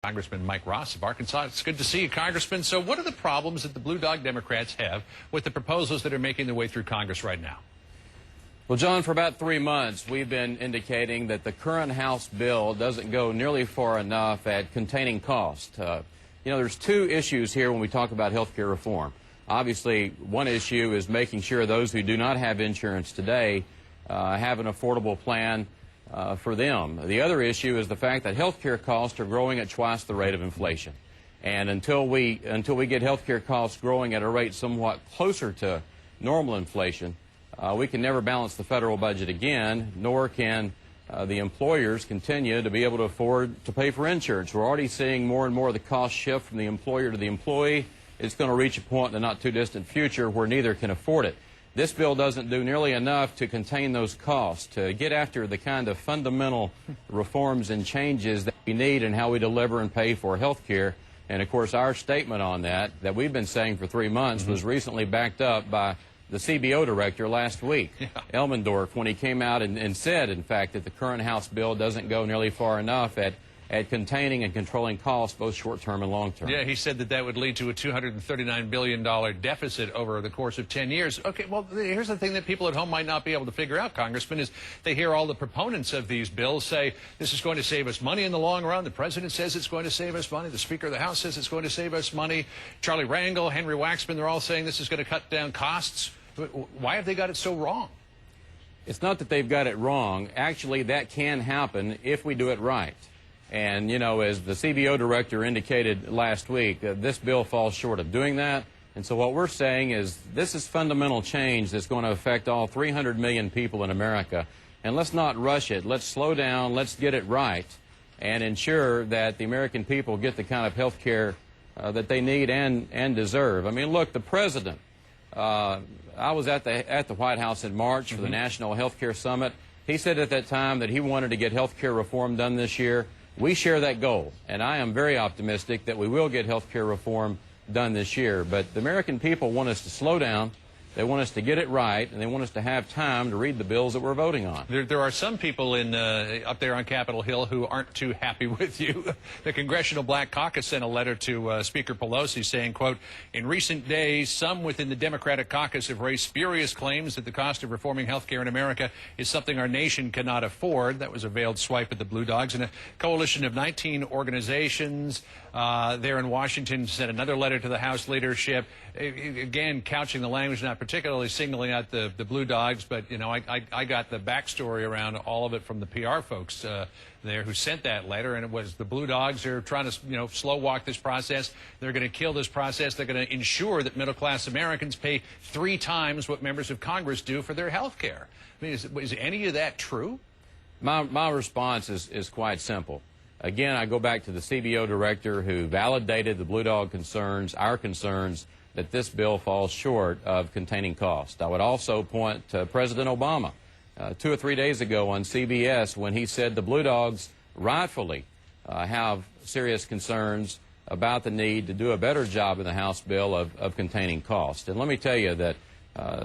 Congressman Mike Ross of Arkansas. It's good to see you, Congressman. So what are the problems that the Blue Dog Democrats have with the proposals that are making their way through Congress right now? Well, John, for about 3 months, we've been indicating that the current House bill doesn't go nearly far enough at containing cost. There's two issues here when we talk about health care reform. Obviously, one issue is making sure those who do not have insurance today have an affordable plan for them. The other issue is the fact that health care costs are growing at twice the rate of inflation. And until we get health care costs growing at a rate somewhat closer to normal inflation, we can never balance the federal budget again, nor can the employers continue to be able to afford to pay for insurance. We're already seeing more and more of the cost shift from the employer to the employee. It's going to reach a point in the not too distant future where neither can afford it. This bill doesn't do nearly enough to contain those costs, to get after the kind of fundamental reforms and changes that we need in how we deliver and pay for health care. And, of course, our statement on that we've been saying for 3 months was recently backed up by the CBO director last week, Elmendorf, when he came out and said, in fact, that the current House bill doesn't go nearly far enough at containing and controlling costs, both short-term and long-term. Yeah, he said that would lead to a $239 billion deficit over the course of 10 years. Okay, well, here's the thing that people at home might not be able to figure out, Congressman, is they hear all the proponents of these bills say this is going to save us money in the long run. The president says it's going to save us money. The Speaker of the House says it's going to save us money. Charlie Rangel, Henry Waxman, they're all saying this is going to cut down costs. Why have they got it so wrong? It's not that they've got it wrong. Actually, that can happen if we do it right. And, as the CBO director indicated last week, this bill falls short of doing that. And so what we're saying is this is fundamental change that's going to affect all 300 million people in America. And let's not rush it. Let's slow down. Let's get it right and ensure that the American people get the kind of health care that they need and deserve. I mean, look, the president, I was at the White House in March for the National Health Care Summit. He said at that time that he wanted to get health care reform done this year. We share that goal, and I am very optimistic that we will get health care reform done this year. But the American people want us to slow down. They want us to get it right, and they want us to have time to read the bills that we're voting on. There are some people up there on Capitol Hill who aren't too happy with you. The Congressional Black Caucus sent a letter to Speaker Pelosi saying, quote, in recent days, some within the Democratic caucus have raised spurious claims that the cost of reforming health care in America is something our nation cannot afford. That was a veiled swipe at the Blue Dogs. And a coalition of 19 organizations there in Washington sent another letter to the House leadership, again, couching the language, not particularly singling out the Blue Dogs, but, I got the backstory around all of it from the PR folks there who sent that letter, and it was the Blue Dogs are trying to, slow walk this process. They're going to kill this process. They're going to ensure that middle-class Americans pay 3 times what members of Congress do for their health care. I mean, is any of that true? My response is quite simple. Again, I go back to the CBO director who validated the Blue Dog concerns, our concerns, that this bill falls short of containing cost. I would also point to President Obama 2 or 3 days ago on CBS when he said the Blue Dogs rightfully have serious concerns about the need to do a better job in the House bill of containing cost. And let me tell you that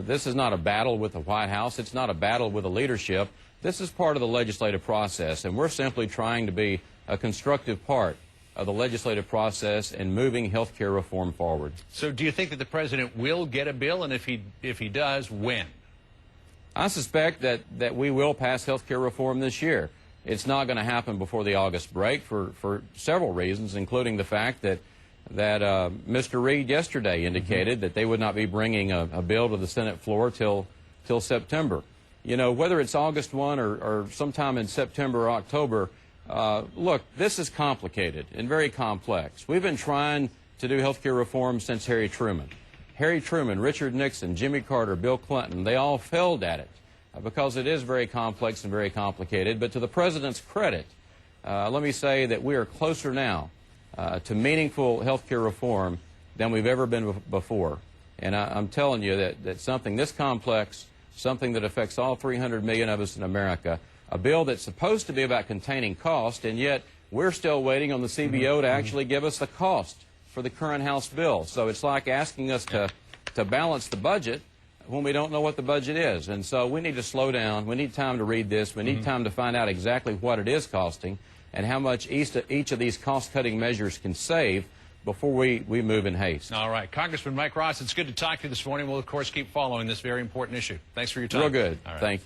this is not a battle with the White House. It's not a battle with the leadership. This is part of the legislative process, and we're simply trying to be a constructive part of the legislative process and moving health care reform forward. So do you think that the president will get a bill, and if he does, when? I suspect that we will pass health care reform this year. It's not going to happen before the August break for several reasons, including the fact that Mr. Reid yesterday indicated that they would not be bringing a bill to the Senate floor till September. Whether it's August 1 or sometime in September or October, look, this is complicated and very complex. We've been trying to do health care reform since Harry Truman. Harry Truman, Richard Nixon, Jimmy Carter, Bill Clinton, they all failed at it because it is very complex and very complicated. But to the president's credit, let me say that we are closer now to meaningful health care reform than we've ever been before. And I'm telling you that something this complex, something that affects all 300 million of us in America, a bill that's supposed to be about containing cost, and yet we're still waiting on the CBO to actually give us the cost for the current House bill. So it's like asking us to balance the budget when we don't know what the budget is. And so we need to slow down. We need time to read this. We need time to find out exactly what it is costing. and how much each of these cost-cutting measures can save before we move in haste. All right. Congressman Mike Ross, it's good to talk to you this morning. We'll, of course, keep following this very important issue. Thanks for your time. Real good. All right. Thank you.